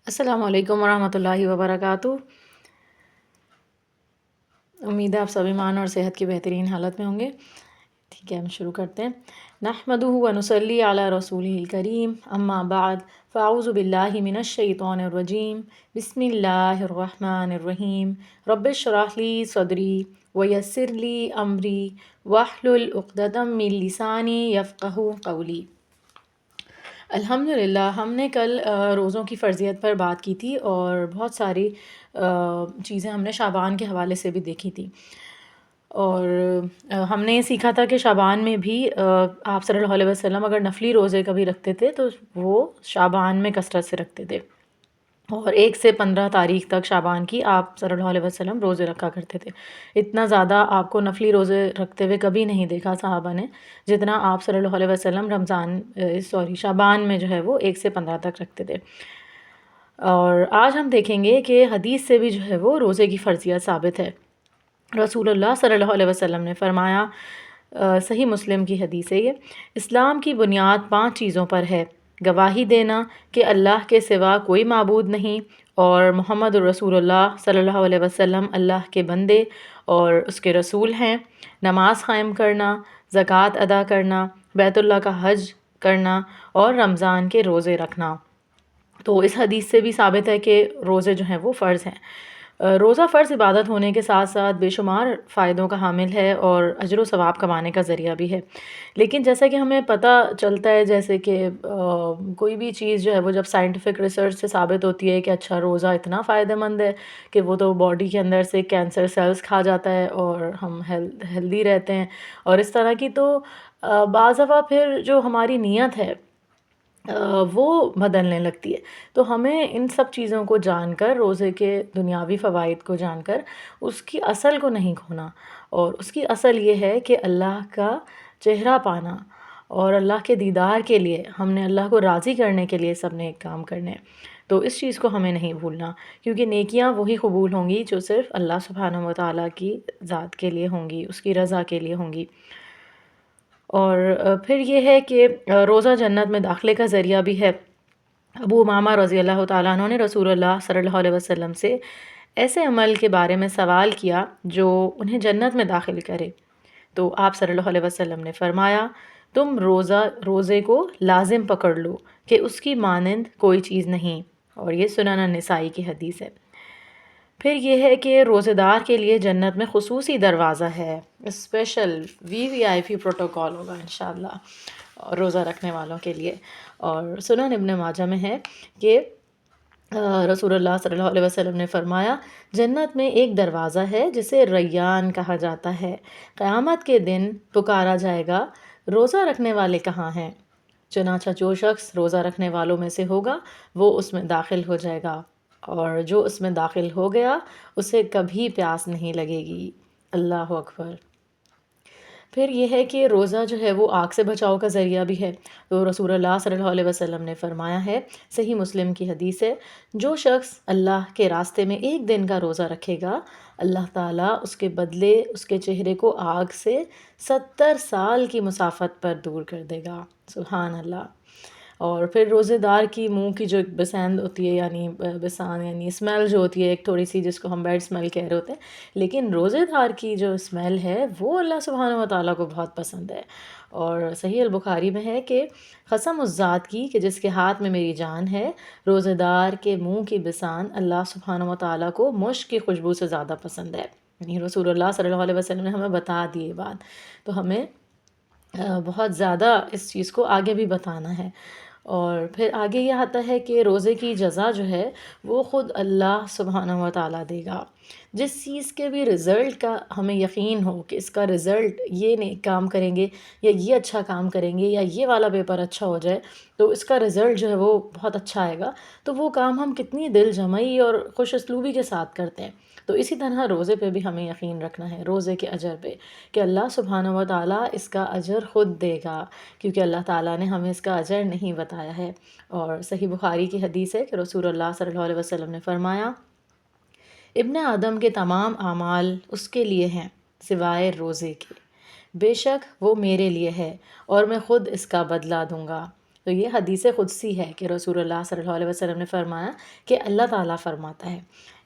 السلام علیکم ورحمۃ اللہ وبرکاتہ۔ امید ہے آپ سب ایمان اور صحت کی بہترین حالت میں ہوں گے۔ ٹھیک ہے، ہم شروع کرتے ہیں۔ نحمدہ ونصلی علی رسولہ الکریم، اما بعد فاعوذ باللہ من الشیطان الرجیم، بسم اللہ الرحمن الرحیم۔ رب اشرح لی صدری ویسر لی امری واحلل عقدۃ من لسانی یفقہوا قولی۔ الحمدللہ ہم نے کل روزوں کی فرضیت پر بات کی تھی اور بہت ساری چیزیں ہم نے شعبان کے حوالے سے بھی دیکھی تھی، اور ہم نے یہ سیکھا تھا کہ شعبان میں بھی آپ صلی اللہ علیہ وسلم اگر نفلی روزے کبھی رکھتے تھے تو وہ شعبان میں کثرت سے رکھتے تھے، اور 1 سے 15 تاریخ تک شعبان کی آپ صلی اللہ علیہ وسلم روزے رکھا کرتے تھے۔ اتنا زیادہ آپ کو نفلی روزے رکھتے ہوئے کبھی نہیں دیکھا صحابہ نے جتنا آپ صلی اللہ علیہ وسلم شعبان میں جو ہے وہ 1 سے 15 تک رکھتے تھے۔ اور آج ہم دیکھیں گے کہ حدیث سے بھی جو ہے وہ روزے کی فرضیت ثابت ہے۔ رسول اللہ صلی اللہ علیہ وسلم نے فرمایا، صحیح مسلم کی حدیث ہے یہ، اسلام کی بنیاد 5 چیزوں پر ہے: گواہی دینا کہ اللہ کے سوا کوئی معبود نہیں اور محمد الرسول اللہ صلی اللہ علیہ وسلم اللہ کے بندے اور اس کے رسول ہیں، نماز قائم کرنا، زکوٰۃ ادا کرنا، بیت اللہ کا حج کرنا اور رمضان کے روزے رکھنا۔ تو اس حدیث سے بھی ثابت ہے کہ روزے جو ہیں وہ فرض ہیں۔ روزہ فرض عبادت ہونے کے ساتھ ساتھ بے شمار فائدوں کا حامل ہے اور اجر و ثواب کمانے کا ذریعہ بھی ہے، لیکن جیسا کہ ہمیں پتہ چلتا ہے، جیسے کہ کوئی بھی چیز جو ہے وہ جب سائنٹیفک ریسرچ سے ثابت ہوتی ہے کہ اچھا روزہ اتنا فائدہ مند ہے کہ وہ تو باڈی کے اندر سے کینسر سیلز کھا جاتا ہے اور ہم ہیلدی رہتے ہیں اور اس طرح کی، تو بعض دفعہ پھر جو ہماری نیت ہے وہ بدلنے لگتی ہے۔ تو ہمیں ان سب چیزوں کو جان کر، روزے کے دنیاوی فوائد کو جان کر، اس کی اصل کو نہیں کھونا، اور اس کی اصل یہ ہے کہ اللہ کا چہرہ پانا اور اللہ کے دیدار کے لیے ہم نے اللہ کو راضی کرنے کے لیے سب نے ایک کام کرنے ہیں۔ تو اس چیز کو ہمیں نہیں بھولنا، کیونکہ نیکیاں وہی قبول ہوں گی جو صرف اللہ سبحانہ و تعالیٰ کی ذات کے لیے ہوں گی، اس کی رضا کے لیے ہوں گی۔ اور پھر یہ ہے کہ روزہ جنت میں داخلے کا ذریعہ بھی ہے۔ ابو امامہ رضی اللہ تعالیٰ عنہ نے رسول اللہ صلی اللہ علیہ وسلم سے ایسے عمل کے بارے میں سوال کیا جو انہیں جنت میں داخل کرے، تو آپ صلی اللہ علیہ وسلم نے فرمایا، تم روزے کو لازم پکڑ لو کہ اس کی مانند کوئی چیز نہیں، اور یہ سنن النسائی کی حدیث ہے۔ پھر یہ ہے کہ روزے دار کے لیے جنت میں خصوصی دروازہ ہے، اسپیشل VIP پروٹوکول ہوگا انشاءاللہ روزہ رکھنے والوں کے لیے۔ اور سنن ابن ماجہ میں ہے کہ رسول اللہ صلی اللہ علیہ وسلم نے فرمایا، جنت میں ایک دروازہ ہے جسے ریان کہا جاتا ہے، قیامت کے دن پکارا جائے گا، روزہ رکھنے والے کہاں ہیں؟ چنانچہ جو شخص روزہ رکھنے والوں میں سے ہوگا وہ اس میں داخل ہو جائے گا، اور جو اس میں داخل ہو گیا اسے کبھی پیاس نہیں لگے گی۔ اللہ اکبر۔ پھر یہ ہے کہ روزہ جو ہے وہ آگ سے بچاؤ کا ذریعہ بھی ہے۔ تو رسول اللہ صلی اللہ علیہ وسلم نے فرمایا ہے، صحیح مسلم کی حدیث ہے، جو شخص اللہ کے راستے میں 1 دن کا روزہ رکھے گا، اللہ تعالیٰ اس کے بدلے اس کے چہرے کو آگ سے 70 سال کی مسافت پر دور کر دے گا۔ سبحان اللہ۔ اور پھر روزے دار کی منہ کی جو بسند ہوتی ہے، یعنی بسان یعنی اسمیل جو ہوتی ہے ایک تھوڑی سی، جس کو ہم بیڈ اسمیل کہہ رہے ہوتے ہیں، لیکن روزے دار کی جو اسمیل ہے وہ اللہ سبحانہ و تعالیٰ کو بہت پسند ہے۔ اور صحیح البخاری میں ہے کہ قسم اس ذات کی کہ جس کے ہاتھ میں میری جان ہے، روزے دار کے منہ کی بسان اللہ سبحانہ و تعالیٰ کو مشک کی خوشبو سے زیادہ پسند ہے۔ یعنی رسول اللہ صلی اللہ علیہ وسلم نے ہمیں بتا دی یہ بات، تو ہمیں بہت زیادہ اس چیز کو آگے بھی بتانا ہے۔ اور پھر آگے یہ آتا ہے کہ روزے کی جزا جو ہے وہ خود اللہ سبحانہ و تعالیٰ دے گا۔ جس چیز کے بھی رزلٹ کا ہمیں یقین ہو کہ اس کا رزلٹ یہ نیک کام کریں گے یا یہ اچھا کام کریں گے یا یہ والا پیپر اچھا ہو جائے تو اس کا رزلٹ جو ہے وہ بہت اچھا آئے گا، تو وہ کام ہم کتنی دل جمعی اور خوش اسلوبی کے ساتھ کرتے ہیں۔ تو اسی طرح روزے پہ بھی ہمیں یقین رکھنا ہے، روزے کے اجر پہ، کہ اللہ سبحانہ و تعالیٰ اس کا اجر خود دے گا، کیونکہ اللہ تعالیٰ نے ہمیں اس کا اجر نہیں بتایا ہے۔ اور صحیح بخاری کی حدیث ہے کہ رسول اللہ صلی اللہ علیہ وسلم نے فرمایا، ابن آدم کے تمام اعمال اس کے لیے ہیں سوائے روزے کے، بے شک وہ میرے لیے ہے اور میں خود اس کا بدلہ دوں گا۔ تو یہ حدیث قدسی ہے کہ رسول اللہ صلی اللہ علیہ وسلم نے فرمایا کہ اللہ تعالیٰ فرماتا ہے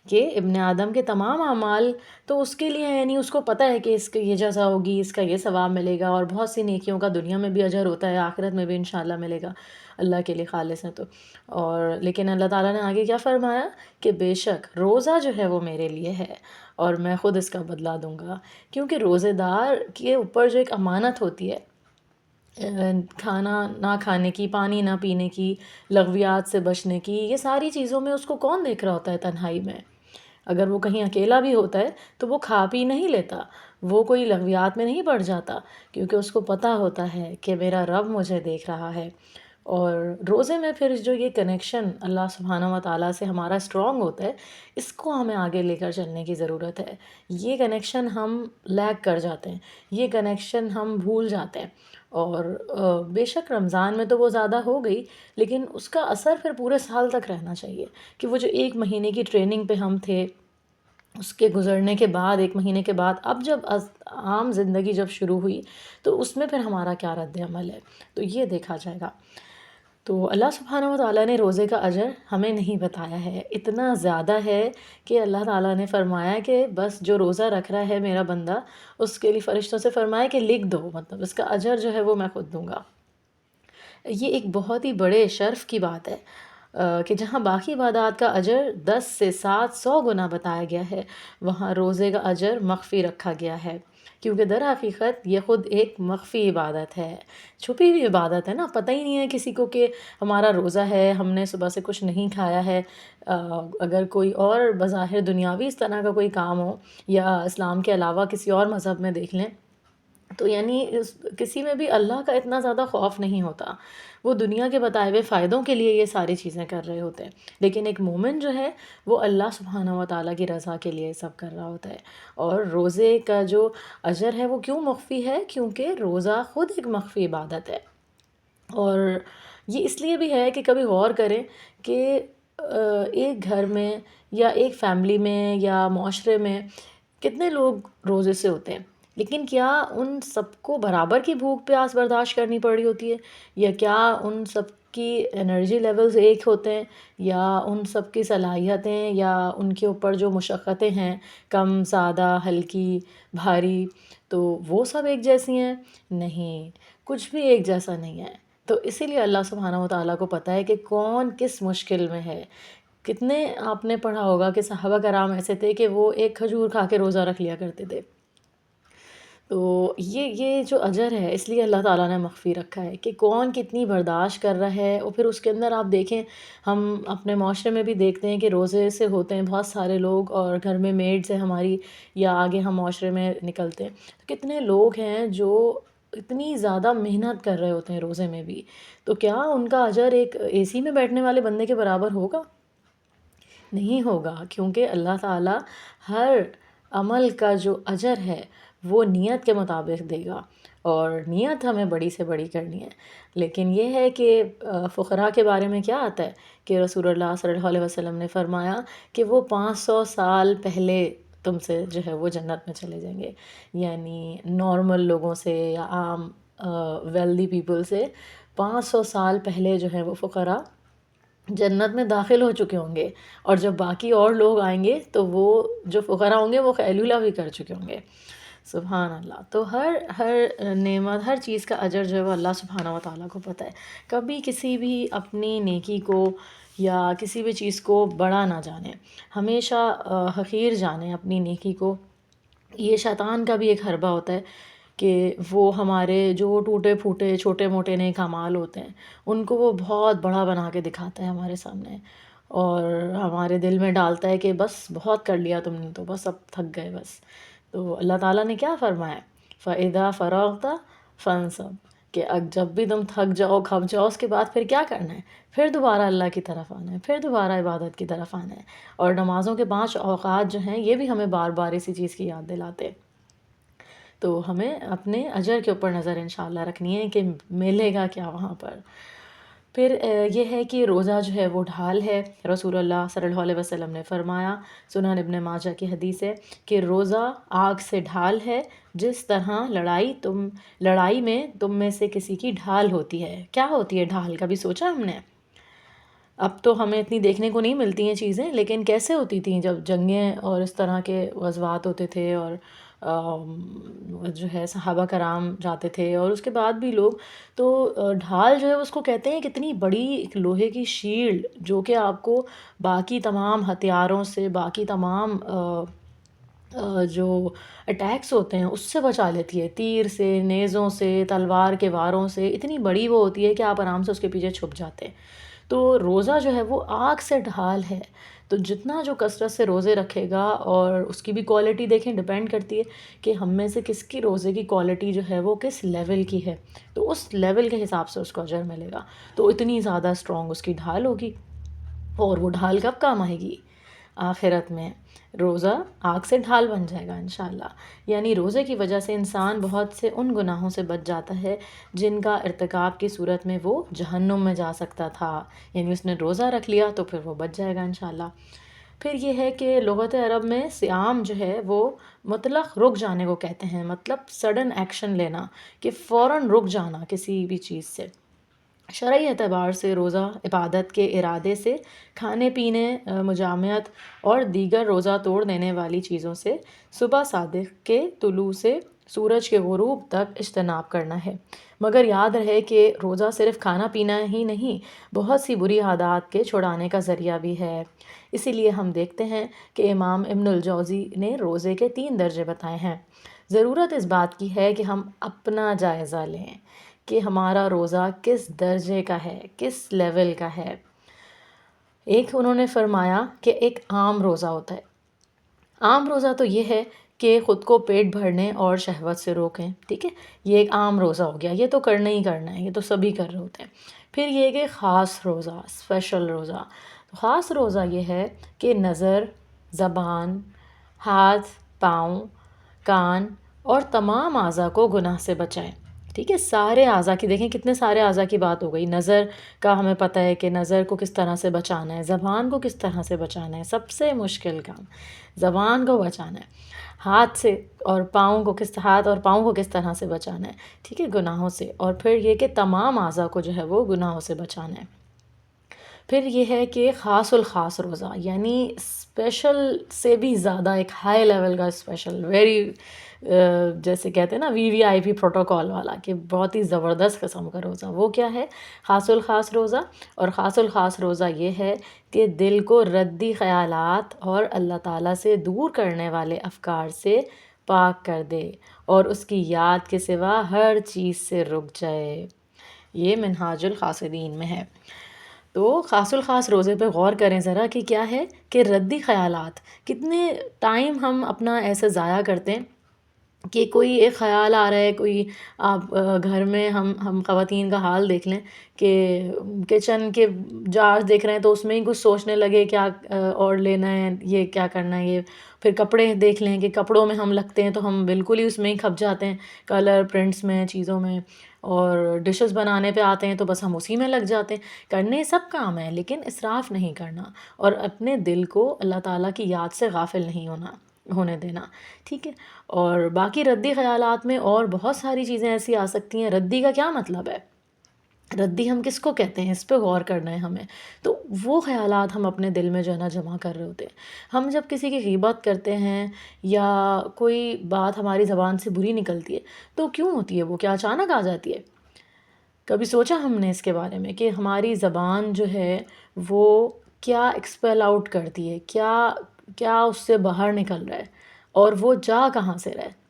کہ ابن آدم کے تمام اعمال تو اس کے لیے یعنی اس کو پتہ ہے کہ اس کی یہ جزا ہوگی، اس کا یہ ثواب ملے گا، اور بہت سی نیکیوں کا دنیا میں بھی اجر ہوتا ہے، آخرت میں بھی انشاءاللہ ملے گا اللہ کے لیے خالص ہے تو۔ اور لیکن اللہ تعالیٰ نے آگے کیا فرمایا کہ بے شک روزہ جو ہے وہ میرے لیے ہے اور میں خود اس کا بدلہ دوں گا، کیونکہ روزے دار کے اوپر جو ایک امانت ہوتی ہے، کھانا نہ کھانے کی، پانی نہ پینے کی، لغویات سے بچنے کی، یہ ساری چیزوں میں اس کو کون دیکھ رہا ہوتا ہے تنہائی میں؟ اگر وہ کہیں اکیلا بھی ہوتا ہے تو وہ کھا پی نہیں لیتا، وہ کوئی لغویات میں نہیں پڑ جاتا، کیونکہ اس کو پتہ ہوتا ہے کہ میرا رب مجھے دیکھ رہا ہے۔ اور روزے میں پھر جو یہ کنیکشن اللہ سبحانہ و تعالیٰ سے ہمارا اسٹرانگ ہوتا ہے، اس کو ہمیں آگے لے کر چلنے کی ضرورت ہے۔ یہ کنیکشن ہم لیگ کر جاتے ہیں، یہ کنیکشن ہم بھول جاتے ہیں، اور بے شک رمضان میں تو وہ زیادہ ہو گئی، لیکن اس کا اثر پھر پورے سال تک رہنا چاہیے، کہ وہ جو 1 مہینے کی ٹریننگ پہ ہم تھے، اس کے گزرنے کے بعد 1 مہینے کے بعد اب جب عام زندگی جب شروع ہوئی تو اس میں پھر ہمارا کیا رد عمل ہے، تو یہ دیکھا جائے گا۔ تو اللہ سبحانہ و تعالیٰ نے روزے کا اجر ہمیں نہیں بتایا ہے، اتنا زیادہ ہے کہ اللہ تعالیٰ نے فرمایا کہ بس جو روزہ رکھ رہا ہے میرا بندہ، اس کے لیے فرشتوں سے فرمایا کہ لکھ دو، مطلب اس کا اجر جو ہے وہ میں خود دوں گا۔ یہ ایک بہت ہی بڑے شرف کی بات ہے کہ جہاں باقی عبادات کا اجر 10 سے 700 گنا بتایا گیا ہے، وہاں روزے کا اجر مخفی رکھا گیا ہے، کیونکہ در حقیقت یہ خود ایک مخفی عبادت ہے، چھپی ہوئی عبادت ہے نا، پتہ ہی نہیں ہے کسی کو کہ ہمارا روزہ ہے، ہم نے صبح سے کچھ نہیں کھایا ہے۔ اگر کوئی اور بظاہر دنیاوی اس طرح کا کوئی کام ہو، یا اسلام کے علاوہ کسی اور مذہب میں دیکھ لیں، تو یعنی کسی میں بھی اللہ کا اتنا زیادہ خوف نہیں ہوتا، وہ دنیا کے بتائے ہوئے فائدوں کے لیے یہ ساری چیزیں کر رہے ہوتے ہیں، لیکن ایک مومن جو ہے وہ اللہ سبحانہ و تعالیٰ کی رضا کے لیے سب کر رہا ہوتا ہے۔ اور روزے کا جو اجر ہے وہ کیوں مخفی ہے؟ کیونکہ روزہ خود ایک مخفی عبادت ہے، اور یہ اس لیے بھی ہے کہ کبھی غور کریں کہ ایک گھر میں یا ایک فیملی میں یا معاشرے میں کتنے لوگ روزے سے ہوتے ہیں، لیکن کیا ان سب کو برابر کی بھوک پیاس برداشت کرنی پڑ رہی ہوتی ہے؟ یا کیا ان سب کی انرجی لیولز ایک ہوتے ہیں؟ یا ان سب کی صلاحیتیں یا ان کے اوپر جو مشقتیں ہیں، کم زیادہ، ہلکی بھاری، تو وہ سب ایک جیسی ہیں؟ نہیں، کچھ بھی ایک جیسا نہیں ہے۔ تو اسی لیے اللہ سبحانہ و تعالیٰ کو پتہ ہے کہ کون کس مشکل میں ہے۔ کتنے آپ نے پڑھا ہوگا کہ صحابہ کرام ایسے تھے کہ وہ ایک کھجور کھا کے روزہ رکھ لیا کرتے تھے۔ تو یہ جو اجر ہے اس لیے اللہ تعالیٰ نے مخفی رکھا ہے کہ کون کتنی برداشت کر رہا ہے۔ اور پھر اس کے اندر آپ دیکھیں، ہم اپنے معاشرے میں بھی دیکھتے ہیں کہ روزے سے ہوتے ہیں بہت سارے لوگ، اور گھر میں میڈز ہیں ہماری، یا آگے ہم معاشرے میں نکلتے ہیں تو کتنے لوگ ہیں جو اتنی زیادہ محنت کر رہے ہوتے ہیں روزے میں بھی، تو کیا ان کا اجر ایک اے سی میں بیٹھنے والے بندے کے برابر ہوگا؟ نہیں ہوگا، کیونکہ اللہ تعالیٰ ہر عمل کا جو اجر ہے وہ نیت کے مطابق دے گا، اور نیت ہمیں بڑی سے بڑی کرنی ہے۔ لیکن یہ ہے کہ فقراء کے بارے میں کیا آتا ہے کہ رسول اللہ صلی اللہ علیہ وسلم نے فرمایا کہ وہ 500 سال پہلے تم سے جو ہے وہ جنت میں چلے جائیں گے، یعنی نارمل لوگوں سے یا عام ویلدی پیپل سے 500 سال پہلے جو ہے وہ فقراء جنت میں داخل ہو چکے ہوں گے، اور جب باقی اور لوگ آئیں گے تو وہ جو فقراء ہوں گے وہ خیلولہ بھی کر چکے ہوں گے۔ سبحان اللہ۔ تو ہر نعمت، ہر چیز کا اجر جو ہے وہ اللہ سبحانہ و تعالیٰ کو پتہ ہے۔ کبھی کسی بھی اپنی نیکی کو یا کسی بھی چیز کو بڑا نہ جانیں، ہمیشہ حقیر جانیں اپنی نیکی کو۔ یہ شیطان کا بھی ایک حربہ ہوتا ہے کہ وہ ہمارے جو ٹوٹے پھوٹے چھوٹے موٹے نیک اعمال ہوتے ہیں ان کو وہ بہت بڑا بنا کے دکھاتا ہے ہمارے سامنے، اور ہمارے دل میں ڈالتا ہے کہ بس بہت کر لیا تم نے، تو بس اب تھک گئے بس۔ تو اللہ تعالیٰ نے کیا فرمایا؟ فَإِذَا فَرَغْتَ فَانْصَبْ، کہ جب بھی تم تھک جاؤ کھپ جاؤ اس کے بعد پھر کیا کرنا ہے؟ پھر دوبارہ اللہ کی طرف آنا ہے، پھر دوبارہ عبادت کی طرف آنا ہے۔ اور نمازوں کے 5 اوقات جو ہیں یہ بھی ہمیں بار بار اسی چیز کی یاد دلاتے ہیں۔ تو ہمیں اپنے اجر کے اوپر نظر انشاءاللہ رکھنی ہے کہ ملے گا کیا وہاں پر۔ پھر یہ ہے کہ روزہ جو ہے وہ ڈھال ہے. رسول اللہ صلی اللہ علیہ وسلم نے فرمایا، سنن ابن ماجہ کی حدیث ہے، کہ روزہ آگ سے ڈھال ہے، جس طرح لڑائی میں تم میں سے کسی کی ڈھال ہوتی ہے. کیا ہوتی ہے ڈھال؟ کبھی سوچا ہم نے؟ اب تو ہمیں اتنی دیکھنے کو نہیں ملتی ہیں چیزیں، لیکن کیسے ہوتی تھیں جب جنگیں اور اس طرح کے غزوات ہوتے تھے، اور جو ہے صحابہ کرام جاتے تھے اور اس کے بعد بھی لوگ. تو ڈھال جو ہے اس کو کہتے ہیں کتنی بڑی ایک لوہے کی شیلڈ، جو کہ آپ کو باقی تمام ہتھیاروں سے، باقی تمام جو اٹیکس ہوتے ہیں اس سے بچا لیتی ہے، تیر سے، نیزوں سے، تلوار کے واروں سے. اتنی بڑی وہ ہوتی ہے کہ آپ آرام سے اس کے پیچھے چھپ جاتے ہیں. تو روزہ جو ہے وہ آگ سے ڈھال ہے. تو جتنا جو کثرت سے روزے رکھے گا، اور اس کی بھی کوالٹی دیکھیں، ڈیپینڈ کرتی ہے کہ ہم میں سے کس کی روزے کی کوالٹی جو ہے وہ کس لیول کی ہے، تو اس لیول کے حساب سے اس کو اجر ملے گا. تو اتنی زیادہ اسٹرانگ اس کی ڈھال ہوگی. اور وہ ڈھال کب کام آئے گی؟ آخرت میں. روزہ آگ سے ڈھال بن جائے گا انشاءاللہ. یعنی روزے کی وجہ سے انسان بہت سے ان گناہوں سے بچ جاتا ہے جن کا ارتکاب کی صورت میں وہ جہنم میں جا سکتا تھا. یعنی اس نے روزہ رکھ لیا تو پھر وہ بچ جائے گا انشاءاللہ. پھر یہ ہے کہ لغت عرب میں صیام جو ہے وہ مطلق رک جانے کو کہتے ہیں، مطلب سڈن ایکشن لینا، کہ فوراً رک جانا کسی بھی چیز سے. شرعی اعتبار سے روزہ عبادت کے ارادے سے کھانے پینے، مجامعت اور دیگر روزہ توڑ دینے والی چیزوں سے صبح صادق کے طلوع سے سورج کے غروب تک اجتناب کرنا ہے. مگر یاد رہے کہ روزہ صرف کھانا پینا ہی نہیں، بہت سی بری عادات کے چھڑانے کا ذریعہ بھی ہے. اسی لیے ہم دیکھتے ہیں کہ امام ابن الجوزی نے روزے کے 3 درجے بتائے ہیں. ضرورت اس بات کی ہے کہ ہم اپنا جائزہ لیں کہ ہمارا روزہ کس درجے کا ہے، کس لیول کا ہے. ایک انہوں نے فرمایا کہ ایک عام روزہ ہوتا ہے. عام روزہ تو یہ ہے کہ خود کو پیٹ بھرنے اور شہوت سے روکیں، ٹھیک ہے، یہ ایک عام روزہ ہو گیا، یہ تو کرنا ہی کرنا ہے، یہ تو سبھی کر رہے ہوتے ہیں. پھر یہ کہ خاص روزہ، اسپیشل روزہ. خاص روزہ یہ ہے کہ نظر، زبان، ہاتھ، پاؤں، کان اور تمام اعضاء کو گناہ سے بچائیں. ٹھیک ہے، سارے اعضاء کی، دیکھیں کتنے سارے اعضاء کی بات ہو گئی. نظر کا ہمیں پتہ ہے کہ نظر کو کس طرح سے بچانا ہے، زبان کو کس طرح سے بچانا ہے، سب سے مشکل کام زبان کو بچانا ہے. ہاتھ سے اور پاؤں کو کس طرح سے بچانا ہے، ٹھیک ہے، گناہوں سے. اور پھر یہ کہ تمام اعضاء کو جو ہے وہ گناہوں سے بچانا ہے. پھر یہ ہے کہ خاص الخاص روزہ، یعنی اسپیشل سے بھی زیادہ ایک ہائی لیول کا اسپیشل، ویری جیسے کہتے ہیں نا وی آئی پی پروٹوکول والا، کہ بہت ہی زبردست قسم کا روزہ. وہ کیا ہے؟ خاص الخاص روزہ. اور خاص الخاص روزہ یہ ہے کہ دل کو ردی خیالات اور اللہ تعالیٰ سے دور کرنے والے افکار سے پاک کر دے، اور اس کی یاد کے سوا ہر چیز سے رک جائے. یہ منہاج القاصدین میں ہے. تو خاص الخاص روزے پہ غور کریں ذرا کہ کیا ہے کہ ردی خیالات. کتنے ٹائم ہم اپنا ایسے ضائع کرتے ہیں کہ کوئی ایک خیال آ رہا ہے، کوئی آپ گھر میں ہم خواتین کا حال دیکھ لیں کہ کچن کے جار دیکھ رہے ہیں تو اس میں ہی کچھ سوچنے لگے کیا اور لینا ہے، یہ کیا کرنا ہے. یہ پھر کپڑے دیکھ لیں کہ کپڑوں میں ہم لگتے ہیں تو ہم بالکل ہی اس میں ہی کھپ جاتے ہیں، کلر پرنٹس میں، چیزوں میں. اور ڈشز بنانے پہ آتے ہیں تو بس ہم اسی میں لگ جاتے ہیں. کرنے سب کام ہیں لیکن اسراف نہیں کرنا، اور اپنے دل کو اللہ تعالیٰ کی یاد سے غافل نہیں ہونے دینا. ٹھیک ہے. اور باقی ردی خیالات میں اور بہت ساری چیزیں ایسی آ سکتی ہیں. ردی کا کیا مطلب ہے؟ ردی ہم کس کو کہتے ہیں؟ اس پہ غور کرنا ہے ہمیں. تو وہ خیالات ہم اپنے دل میں جو ہے نا جمع کر رہے ہوتے ہیں. ہم جب کسی کی غیبت کرتے ہیں یا کوئی بات ہماری زبان سے بری نکلتی ہے تو کیوں ہوتی ہے؟ وہ کیا اچانک آ جاتی ہے؟ کبھی سوچا ہم نے اس کے بارے میں کہ ہماری زبان جو ہے وہ کیا ایکسپیل آؤٹ کرتی ہے، کیا اس سے باہر نکل رہا ہے، اور وہ جا کہاں سے رہا ہے؟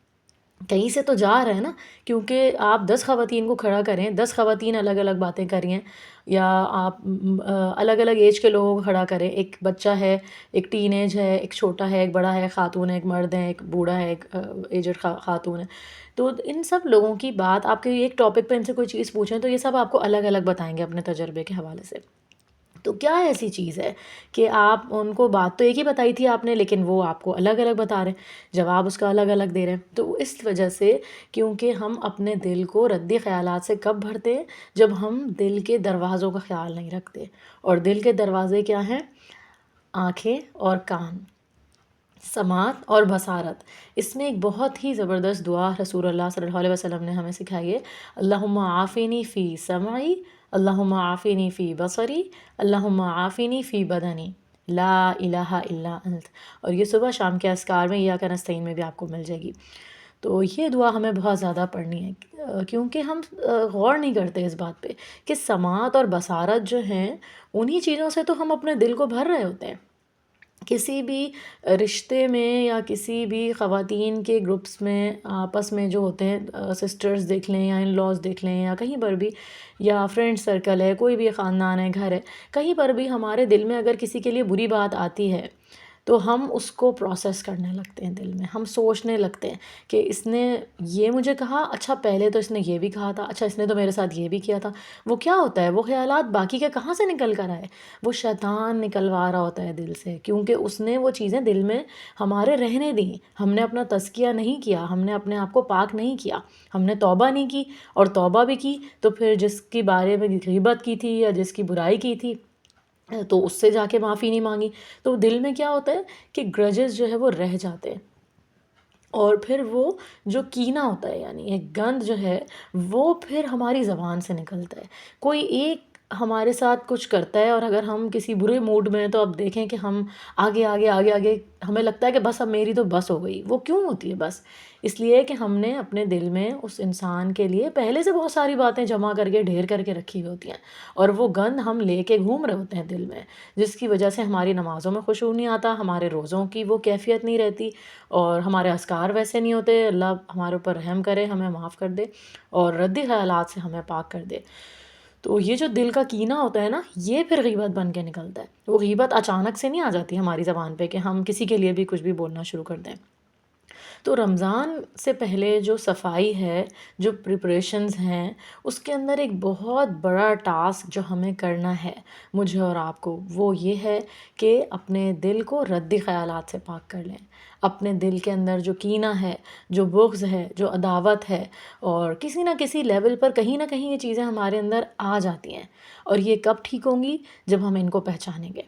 کہیں سے تو جا رہا ہے نا. کیونکہ آپ 10 خواتین کو کھڑا کریں، 10 خواتین الگ الگ باتیں کر رہی ہیں، یا آپ الگ الگ ایج کے لوگوں کو کھڑا کریں. ایک بچہ ہے، ایک ٹین ایج ہے، ایک چھوٹا ہے، ایک بڑا ہے، خاتون ہے، ایک مرد ہے، ایک بوڑھا ہے، ایک ایجڈ خاتون ہے. تو ان سب لوگوں کی بات آپ کے ایک ٹاپک پہ ان سے کوئی چیز پوچھیں تو یہ سب آپ کو الگ الگ بتائیں گے اپنے تجربے کے حوالے سے. تو کیا ایسی چیز ہے کہ آپ ان کو بات تو ایک ہی بتائی تھی آپ نے، لیکن وہ آپ کو الگ الگ بتا رہے ہیں، جواب اس کا الگ الگ دے رہے ہیں؟ تو اس وجہ سے، کیونکہ ہم اپنے دل کو ردی خیالات سے کب بھرتے ہیں؟ جب ہم دل کے دروازوں کا خیال نہیں رکھتے. اور دل کے دروازے کیا ہیں؟ آنکھیں اور کان، سماعت اور بصارت. اس میں ایک بہت ہی زبردست دعا رسول اللہ صلی اللہ علیہ وسلم نے ہمیں سکھائی ہے: اللہم عافینی فی سمعی، اللہم عافینی فی بصری، اللہم عافینی فی بدنی، لا الہ الا انت. اور یہ صبح شام کے اذکار میں ایاک نستعین میں بھی آپ کو مل جائے گی. تو یہ دعا ہمیں بہت زیادہ پڑھنی ہے، کیونکہ ہم غور نہیں کرتے اس بات پہ کہ سماعت اور بصارت جو ہیں، انہی چیزوں سے تو ہم اپنے دل کو بھر رہے ہوتے ہیں. کسی بھی رشتے میں یا کسی بھی خواتین کے گروپس میں آپس میں جو ہوتے ہیں، سسٹرز دیکھ لیں یا ان لاز دیکھ لیں یا کہیں پر بھی، یا فرینڈ سرکل ہے، کوئی بھی خاندان ہے، گھر ہے، کہیں پر بھی ہمارے دل میں اگر کسی کے لیے بری بات آتی ہے تو ہم اس کو پروسیس کرنے لگتے ہیں. دل میں ہم سوچنے لگتے ہیں کہ اس نے یہ مجھے کہا، اچھا پہلے تو اس نے یہ بھی کہا تھا، اچھا اس نے تو میرے ساتھ یہ بھی کیا تھا. وہ کیا ہوتا ہے؟ وہ خیالات باقی کے کہاں سے نکل کر آئے؟ وہ شیطان نکلوا رہا ہوتا ہے دل سے، کیونکہ اس نے وہ چیزیں دل میں ہمارے رہنے دیں. ہم نے اپنا تزکیہ نہیں کیا، ہم نے اپنے آپ کو پاک نہیں کیا، ہم نے توبہ نہیں کی. اور توبہ بھی کی تو پھر جس کے بارے میں غیبت کی تھی یا جس کی برائی کی تھی تو اس سے جا کے معافی نہیں مانگی. تو دل میں کیا ہوتا ہے کہ گرجز جو ہے وہ رہ جاتے ہیں. اور پھر وہ جو کینہ ہوتا ہے، یعنی ایک گند جو ہے، وہ پھر ہماری زبان سے نکلتا ہے. کوئی ایک ہمارے ساتھ کچھ کرتا ہے اور اگر ہم کسی برے موڈ میں ہیں تو اب دیکھیں کہ ہم آگے آگے آگے آگے ہمیں لگتا ہے کہ بس اب میری تو بس ہو گئی. وہ کیوں ہوتی ہے بس؟ اس لیے کہ ہم نے اپنے دل میں اس انسان کے لیے پہلے سے بہت ساری باتیں جمع کر کے ڈھیر کر کے رکھی ہوئی ہوتی ہیں، اور وہ گند ہم لے کے گھوم رہے ہوتے ہیں دل میں، جس کی وجہ سے ہماری نمازوں میں خشوع نہیں آتا، ہمارے روزوں کی وہ کیفیت نہیں رہتی، اور ہمارے اذکار ویسے نہیں ہوتے. اللہ ہمارے اوپر رحم کرے، ہمیں معاف کر دے اور ردی خیالات سے ہمیں پاک کر دے. تو یہ جو دل کا کینہ ہوتا ہے نا، یہ پھر غیبت بن کے نکلتا ہے. وہ غیبت اچانک سے نہیں آ جاتی ہماری زبان پہ کہ ہم کسی کے لیے بھی کچھ بھی بولنا شروع کر دیں. تو رمضان سے پہلے جو صفائی ہے، جو پریپریشنز ہیں، اس کے اندر ایک بہت بڑا ٹاسک جو ہمیں کرنا ہے، مجھے اور آپ کو، وہ یہ ہے کہ اپنے دل کو ردی خیالات سے پاک کر لیں. اپنے دل کے اندر جو کینہ ہے، جو بغض ہے، جو عداوت ہے، اور کسی نہ کسی لیول پر کہیں نہ کہیں یہ چیزیں ہمارے اندر آ جاتی ہیں. اور یہ کب ٹھیک ہوں گی؟ جب ہم ان کو پہچانیں گے.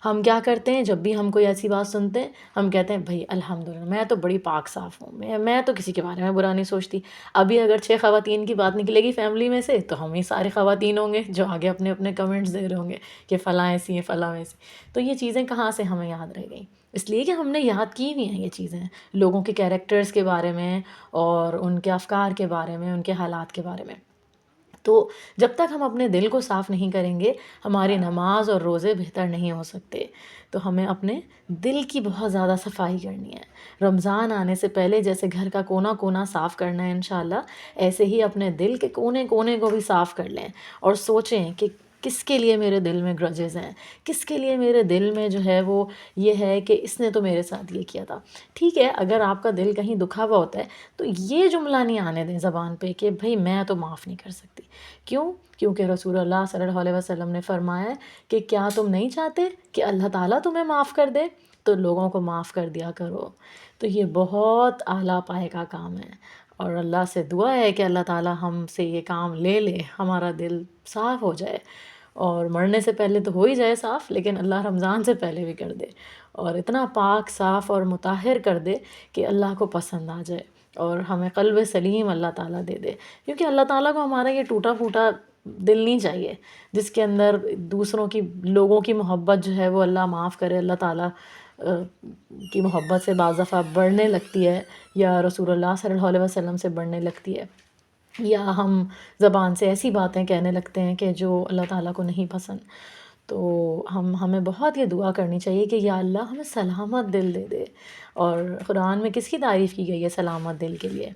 ہم کیا کرتے ہیں جب بھی ہم کوئی ایسی بات سنتے ہیں، ہم کہتے ہیں بھائی الحمدللہ میں تو بڑی پاک صاف ہوں، میں تو کسی کے بارے میں برا نہیں سوچتی. ابھی اگر 6 خواتین کی بات نکلے گی فیملی میں سے تو ہم ہی سارے خواتین ہوں گے جو آگے اپنے اپنے کمنٹس دے رہے ہوں گے کہ فلاں ایسی ہیں، فلاں ایسی. تو یہ چیزیں کہاں سے ہمیں یاد رہ گئیں؟ اس لیے کہ ہم نے یاد کی ہوئی ہیں یہ چیزیں، لوگوں کے کیریکٹرز کے بارے میں اور ان کے افکار کے بارے میں، ان کے حالات کے بارے میں. تو جب تک ہم اپنے دل کو صاف نہیں کریں گے، ہماری نماز اور روزے بہتر نہیں ہو سکتے. تو ہمیں اپنے دل کی بہت زیادہ صفائی کرنی ہے. رمضان آنے سے پہلے جیسے گھر کا کونا کونا صاف کرنا ہے انشاءاللہ، ایسے ہی اپنے دل کے کونے کونے کو بھی صاف کر لیں اور سوچیں کہ کس کے لیے میرے دل میں گرجز ہیں، کس کے لیے میرے دل میں جو ہے وہ یہ ہے کہ اس نے تو میرے ساتھ یہ کیا تھا. ٹھیک ہے، اگر آپ کا دل کہیں دکھا ہوا ہوتا ہے تو یہ جملہ نہیں آنے دیں زبان پہ کہ بھئی میں تو معاف نہیں کر سکتی. کیوں؟ کیونکہ رسول اللہ صلی اللہ علیہ وسلم نے فرمایا ہے کہ کیا تم نہیں چاہتے کہ اللہ تعالیٰ تمہیں معاف کر دے؟ تو لوگوں کو معاف کر دیا کرو. تو یہ بہت اعلیٰ پائے کا کام ہے، اور اللہ سے دعا ہے کہ اللہ تعالیٰ ہم سے یہ کام لے لے، ہمارا دل صاف ہو جائے. اور مرنے سے پہلے تو ہو ہی جائے صاف، لیکن اللہ رمضان سے پہلے بھی کر دے، اور اتنا پاک صاف اور مطہر کر دے کہ اللہ کو پسند آ جائے اور ہمیں قلب سلیم اللہ تعالیٰ دے دے. کیونکہ اللہ تعالیٰ کو ہمارا یہ ٹوٹا پھوٹا دل نہیں چاہیے جس کے اندر دوسروں کی، لوگوں کی محبت جو ہے وہ اللہ معاف کرے، اللہ تعالیٰ کی محبت سے بعض دفعہ بڑھنے لگتی ہے، یا رسول اللہ صلی اللہ علیہ وسلم سے بڑھنے لگتی ہے، یا ہم زبان سے ایسی باتیں کہنے لگتے ہیں کہ جو اللہ تعالیٰ کو نہیں پسند. تو ہمیں بہت یہ دعا کرنی چاہیے کہ یا اللہ ہمیں سلامت دل دے دے. اور قرآن میں کس کی تعریف کی گئی ہے سلامت دل کے لیے؟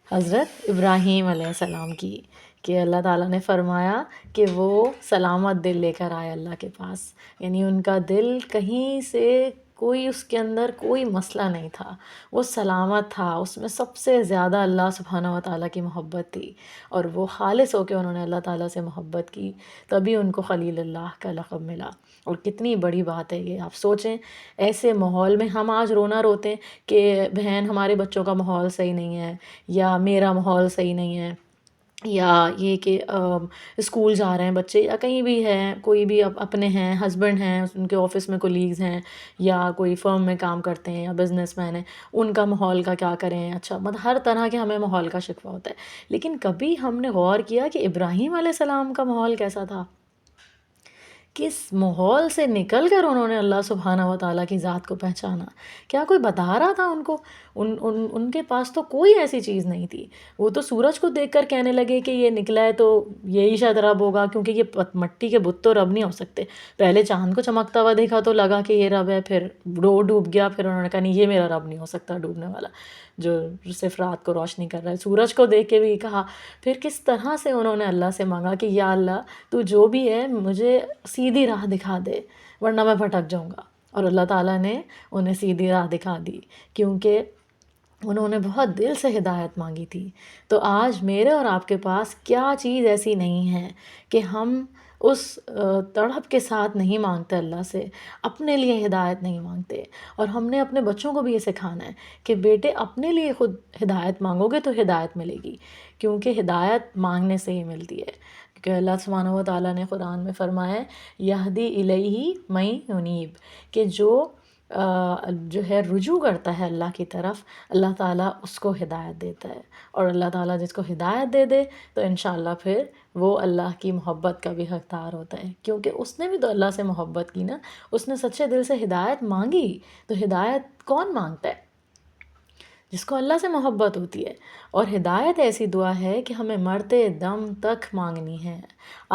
حضرت ابراہیم علیہ السلام کی، کہ اللہ تعالیٰ نے فرمایا کہ وہ سلامت دل لے کر آئے اللہ کے پاس. یعنی ان کا دل کہیں سے کوئی اس کے اندر کوئی مسئلہ نہیں تھا، وہ سلامت تھا، اس میں سب سے زیادہ اللہ سبحانہ و تعالیٰ کی محبت تھی، اور وہ خالص ہو کے انہوں نے اللہ تعالیٰ سے محبت کی، تبھی ان کو خلیل اللہ کا لقب ملا۔ اور کتنی بڑی بات ہے یہ، آپ سوچیں ایسے ماحول میں ہم آج رونا روتے ہیں کہ بہن ہمارے بچوں کا ماحول صحیح نہیں ہے، یا میرا ماحول صحیح نہیں ہے، یا یہ کہ اسکول جا رہے ہیں بچے یا کہیں بھی ہیں، کوئی بھی اپنے ہیں، ہسبینڈ ہیں، ان کے آفس میں کولیگز ہیں، یا کوئی فرم میں کام کرتے ہیں، یا بزنس مین ہیں، ان کا ماحول کا کیا کریں، اچھا مطلب ہر طرح کے ہمیں ماحول کا شکوہ ہوتا ہے۔ لیکن کبھی ہم نے غور کیا کہ ابراہیم علیہ السلام کا ماحول کیسا تھا؟ کس ماحول سے نکل کر انہوں نے اللہ سبحانہ و تعالیٰ کی ذات کو پہچانا؟ کیا کوئی بتا رہا تھا ان کو؟ ان کے پاس تو کوئی ایسی چیز نہیں تھی، وہ تو سورج کو دیکھ کر کہنے لگے کہ یہ نکلا ہے تو یہی شاید رب ہوگا، کیونکہ یہ مٹی کے بت تو رب نہیں ہو سکتے۔ پہلے چاند کو چمکتا ہوا دیکھا تو لگا کہ یہ رب ہے، پھر وہ ڈوب گیا، پھر انہوں نے کہا نہیں یہ میرا رب نہیں ہو سکتا ڈوبنے والا، جو صرف رات کو روشنی کر رہا ہے۔ سورج کو دیکھ کے بھی کہا، پھر کس طرح سے انہوں نے اللہ سے مانگا کہ یا اللہ تو جو بھی ہے مجھے سیدھی راہ دکھا دے، ورنہ میں بھٹک جاؤں گا۔ اور اللہ تعالیٰ نے انہیں سیدھی راہ دکھا دی، کیونکہ انہوں نے بہت دل سے ہدایت مانگی تھی۔ تو آج میرے اور آپ کے پاس کیا چیز ایسی نہیں ہے کہ ہم اس تڑپ کے ساتھ نہیں مانگتے اللہ سے، اپنے لیے ہدایت نہیں مانگتے۔ اور ہم نے اپنے بچوں کو بھی یہ سکھانا ہے کہ بیٹے اپنے لیے خود ہدایت مانگو گے تو ہدایت ملے گی، کیونکہ ہدایت مانگنے سے ہی ملتی ہے۔ کہ اللہ سبحانہ و تعالیٰ نے قرآن میں فرمایا ہے یہدی الیہ من ینیب، کہ جو ہے رجوع کرتا ہے اللہ کی طرف، اللہ تعالیٰ اس کو ہدایت دیتا ہے، اور اللہ تعالیٰ جس کو ہدایت دے دے تو انشاءاللہ پھر وہ اللہ کی محبت کا بھی حقدار ہوتا ہے، کیونکہ اس نے بھی تو اللہ سے محبت کی نا، اس نے سچے دل سے ہدایت مانگی۔ تو ہدایت کون مانگتا ہے؟ جس کو اللہ سے محبت ہوتی ہے۔ اور ہدایت ایسی دعا ہے کہ ہمیں مرتے دم تک مانگنی ہے،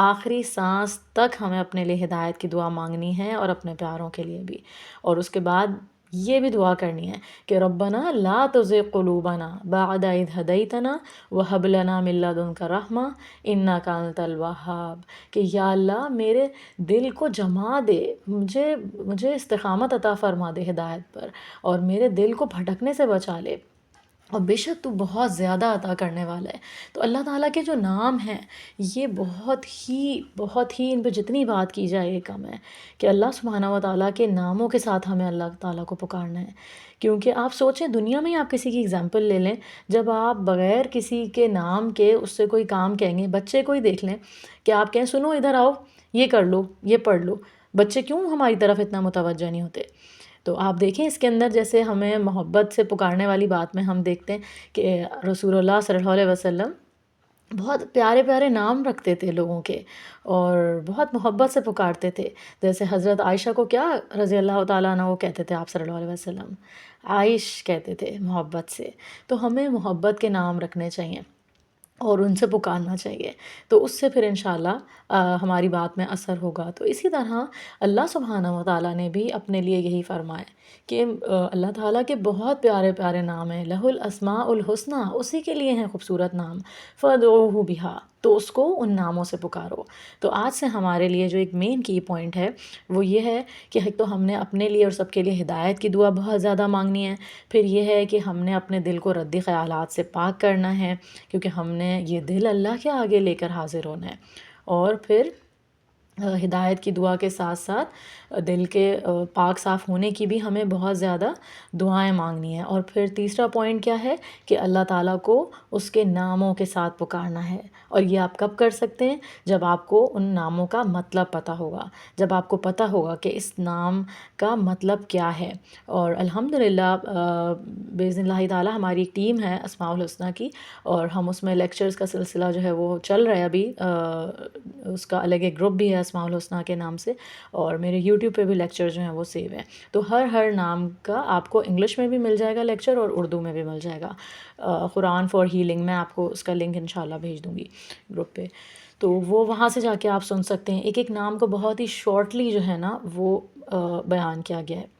آخری سانس تک ہمیں اپنے لیے ہدایت کی دعا مانگنی ہے، اور اپنے پیاروں کے لیے بھی۔ اور اس کے بعد یہ بھی دعا کرنی ہے کہ ربنا لا تزغ قلوبنا بعد اذ ہدیتنا وہب لنا من لدنک رحمہ انک انت الوہاب، کہ یا اللہ میرے دل کو جما دے، مجھے استقامت عطا فرما دے ہدایت پر، اور میرے دل کو بھٹکنے سے بچا لے، اور بے شک تو بہت زیادہ عطا کرنے والا ہے۔ تو اللہ تعالیٰ کے جو نام ہیں یہ بہت ہی ان پہ جتنی بات کی جائے یہ کم ہے، کہ اللہ سبحانہ و تعالیٰ کے ناموں کے ساتھ ہمیں اللہ تعالیٰ کو پکارنا ہے۔ کیونکہ آپ سوچیں دنیا میں ہی آپ کسی کی اگزامپل لے لیں، جب آپ بغیر کسی کے نام کے اس سے کوئی کام کہیں گے، بچے کو ہی دیکھ لیں کہ آپ کہیں سنو ادھر آؤ، یہ کر لو، یہ پڑھ لو، بچے کیوں ہماری طرف اتنا متوجہ نہیں ہوتے؟ تو آپ دیکھیں اس کے اندر جیسے ہمیں محبت سے پکارنے والی بات میں ہم دیکھتے ہیں کہ رسول اللہ صلی اللہ علیہ وسلم بہت پیارے پیارے نام رکھتے تھے لوگوں کے، اور بہت محبت سے پکارتے تھے۔ جیسے حضرت عائشہ کو کیا رضی اللہ تعالیٰ عنہ وہ کہتے تھے آپ صلی اللہ علیہ وسلم، عائش کہتے تھے محبت سے۔ تو ہمیں محبت کے نام رکھنے چاہیے اور ان سے پکارنا چاہیے، تو اس سے پھر انشاءاللہ ہماری بات میں اثر ہوگا۔ تو اسی طرح اللہ سبحانہ و تعالیٰ نے بھی اپنے لیے یہی فرمایا کہ اللہ تعالیٰ کے بہت پیارے پیارے نام ہیں، لہ الاسماء الحسنی، اسی کے لیے ہیں خوبصورت نام، فادعوہ بہا، تو اس کو ان ناموں سے پکارو۔ تو آج سے ہمارے لیے جو ایک مین کی پوائنٹ ہے وہ یہ ہے کہ ایک تو ہم نے اپنے لیے اور سب کے لیے ہدایت کی دعا بہت زیادہ مانگنی ہے، پھر یہ ہے کہ ہم نے اپنے دل کو ردی خیالات سے پاک کرنا ہے، کیونکہ ہم نے یہ دل اللہ کے آگے لے کر حاضر ہونا ہے، اور پھر ہدایت کی دعا کے ساتھ ساتھ دل کے پاک صاف ہونے کی بھی ہمیں بہت زیادہ دعائیں مانگنی ہیں۔ اور پھر تیسرا پوائنٹ کیا ہے کہ اللہ تعالیٰ کو اس کے ناموں کے ساتھ پکارنا ہے، اور یہ آپ کب کر سکتے ہیں؟ جب آپ کو ان ناموں کا مطلب پتہ ہوگا، جب آپ کو پتہ ہوگا کہ اس نام کا مطلب کیا ہے۔ اور الحمدللہ باذن اللہ تعالیٰ ہماری ایک ٹیم ہے اسماء الحسنیٰ کی، اور ہم اس میں لیکچرز کا سلسلہ جو ہے وہ چل رہا ہے ابھی، اس کا الگ ایک گروپ بھی ہے اسماء الحسنیٰ کے نام سے، اور میرے یوٹیوب پہ بھی لیکچر جو ہیں وہ سیو ہیں۔ تو ہر نام کا آپ کو انگلش میں بھی مل جائے گا لیکچر، اور اردو میں بھی مل جائے گا۔ قرآن فار ہیلنگ، میں آپ کو اس کا لنک انشاءاللہ بھیج دوں گی گروپ پہ، تو وہ وہاں سے جا کے آپ سن سکتے ہیں۔ ایک ایک نام کو بہت ہی شارٹلی جو ہے نا وہ بیان کیا گیا ہے۔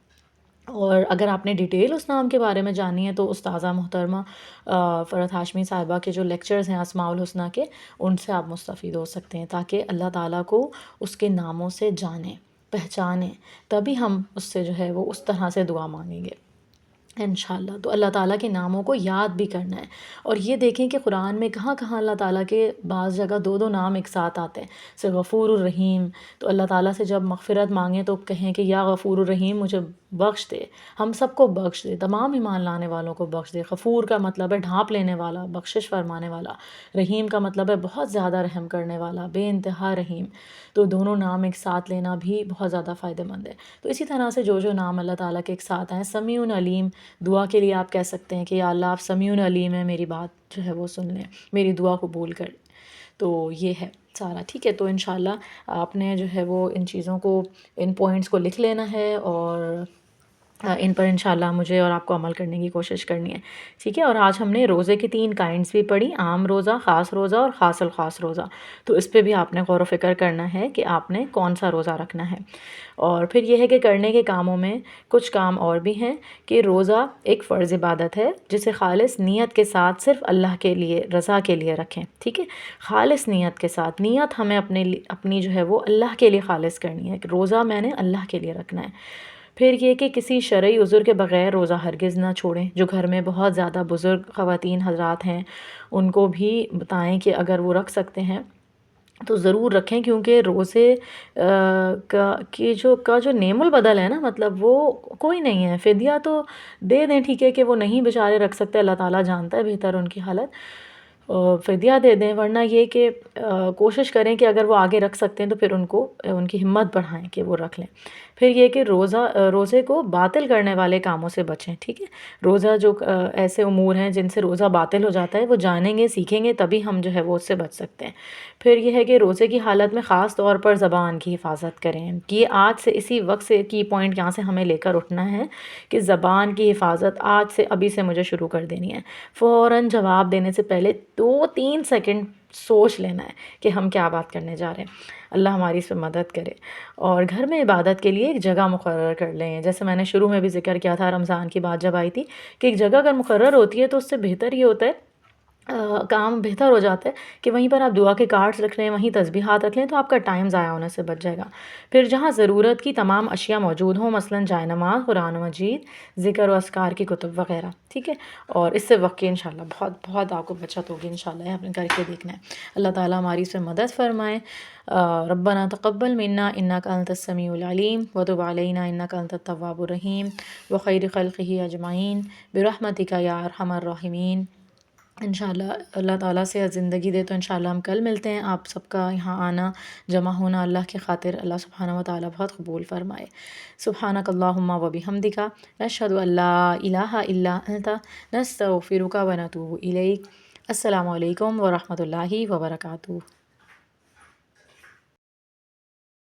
اور اگر آپ نے ڈیٹیل اس نام کے بارے میں جانی ہے تو استاذہ محترمہ فرحت ہاشمی صاحبہ کے جو لیکچرز ہیں اسماء الحسنیٰ کے، ان سے آپ مستفید ہو سکتے ہیں، تاکہ اللہ تعالیٰ کو اس کے ناموں سے جانیں۔ پہچانیں، تبھی ہم اس سے جو ہے وہ اس طرح سے دعا مانگیں گے انشاءاللہ۔ تو اللہ تعالیٰ کے ناموں کو یاد بھی کرنا ہے، اور یہ دیکھیں کہ قرآن میں کہاں کہاں اللہ تعالیٰ کے بعض جگہ دو دو نام ایک ساتھ آتے ہیں، جیسے غفور الرحیم۔ تو اللہ تعالیٰ سے جب مغفرت مانگیں تو کہیں کہ یا غفور الرحیم مجھے بخش دے، ہم سب کو بخش دے، تمام ایمان لانے والوں کو بخش دے۔ غفور کا مطلب ہے ڈھانپ لینے والا، بخشش فرمانے والا، رحیم کا مطلب ہے بہت زیادہ رحم کرنے والا، بے انتہا رحیم۔ تو دونوں نام ایک ساتھ لینا بھی بہت زیادہ فائدہ مند ہے۔ تو اسی طرح سے جو جو نام اللہ تعالیٰ کے ایک ساتھ ہیں، سمیع علیم، دعا کے لیے آپ کہہ سکتے ہیں کہ یا اللہ آپ سمیع علیم ہیں، میری بات جو ہے وہ سن لیں، میری دعا قبول کر لیں۔ تو یہ ہے سارا، ٹھیک ہے۔ تو انشاءاللہ آپ نے جو ہے وہ ان چیزوں کو، ان پوائنٹس کو لکھ لینا ہے، اور ان پر انشاءاللہ مجھے اور آپ کو عمل کرنے کی کوشش کرنی ہے، ٹھیک ہے۔ اور آج ہم نے روزے کی 3 کائنڈس بھی پڑھی، عام روزہ، خاص روزہ اور خاص الخاص روزہ۔ تو اس پہ بھی آپ نے غور و فکر کرنا ہے کہ آپ نے کون سا روزہ رکھنا ہے۔ اور پھر یہ ہے کہ کرنے کے کاموں میں کچھ کام اور بھی ہیں، کہ روزہ ایک فرض عبادت ہے جسے خالص نیت کے ساتھ صرف اللہ کے لیے، رضا کے لیے رکھیں، ٹھیک ہے۔ خالص نیت کے ساتھ، نیت ہمیں اپنی جو ہے وہ اللہ کے لیے خالص کرنی ہے، کہ روزہ میں نے اللہ کے لیے رکھنا ہے۔ پھر یہ کہ کسی شرعی عذر کے بغیر روزہ ہرگز نہ چھوڑیں۔ جو گھر میں بہت زیادہ بزرگ خواتین حضرات ہیں ان کو بھی بتائیں کہ اگر وہ رکھ سکتے ہیں تو ضرور رکھیں، کیونکہ روزے کا جو نعم البدل ہے نا، مطلب وہ کوئی نہیں ہے۔ فدیہ تو دے دیں، ٹھیک ہے، کہ وہ نہیں بیچارے رکھ سکتے، اللہ تعالیٰ جانتا ہے بہتر ان کی حالت، فدیہ دے دیں، ورنہ یہ کہ کوشش کریں کہ اگر وہ آگے رکھ سکتے ہیں تو پھر ان کی ہمت بڑھائیں کہ وہ رکھ لیں۔ پھر یہ کہ روزے کو باطل کرنے والے کاموں سے بچیں، ٹھیک ہے۔ روزہ جو ایسے امور ہیں جن سے روزہ باطل ہو جاتا ہے، وہ جانیں گے، سیکھیں گے، تبھی ہم جو ہے وہ اس سے بچ سکتے ہیں۔ پھر یہ ہے کہ روزے کی حالت میں خاص طور پر زبان کی حفاظت کریں، کہ یہ آج سے اسی وقت سے کی پوائنٹ یہاں سے ہمیں لے کر اٹھنا ہے کہ زبان کی حفاظت آج سے، ابھی سے مجھے شروع کر دینی ہے۔ فوراً جواب دینے سے پہلے 2-3 سیکنڈ سوچ لینا ہے کہ ہم کیا بات کرنے جا رہے ہیں۔ اللہ ہماری اس پہ مدد کرے۔ اور گھر میں عبادت کے لیے ایک جگہ مقرر کر لیں، جیسے میں نے شروع میں بھی ذکر کیا تھا، رمضان کی بات جب آئی تھی، کہ ایک جگہ اگر مقرر ہوتی ہے تو اس سے بہتر یہ ہوتا ہے، کام بہتر ہو جاتا ہے کہ وہیں پر آپ دعا کے کارڈز رکھ لیں، وہیں تسبیحات رکھ لیں، تو آپ کا ٹائم ضائع ہونے سے بچ جائے گا۔ پھر جہاں ضرورت کی تمام اشیاء موجود ہوں، مثلاً جائے نماز، قرآن مجید، ذکر و اذکار کی کتب وغیرہ، ٹھیک ہے۔ اور اس سے وقت کی انشاءاللہ بہت بہت آپ کو بچت ہوگی انشاءاللہ، یہ آپ نے کر کے دیکھنا ہے۔ اللہ تعالیٰ ہماری اس میں مدد فرمائے۔ ربنا تقبل منا انک انت السمیع العلیم وتب علینا انک انت التواب الرحیم وخیر خلقہ اجمعین برحمتک یا ارحم الراحمین۔ انشاءاللہ اللہ تعالیٰ سے زندگی دے تو انشاءاللہ ہم کل ملتے ہیں۔ آپ سب کا یہاں آنا، جمع ہونا اللہ کی خاطر اللہ سبحانہ و تعالیٰ بہت قبول فرمائے۔ سبحانک اللہم و بحمدک، نشہد ان لا الہ الا انت، نستغفرک و نتوب الیک۔ السلام علیکم ورحمۃ اللہ وبرکاتہ۔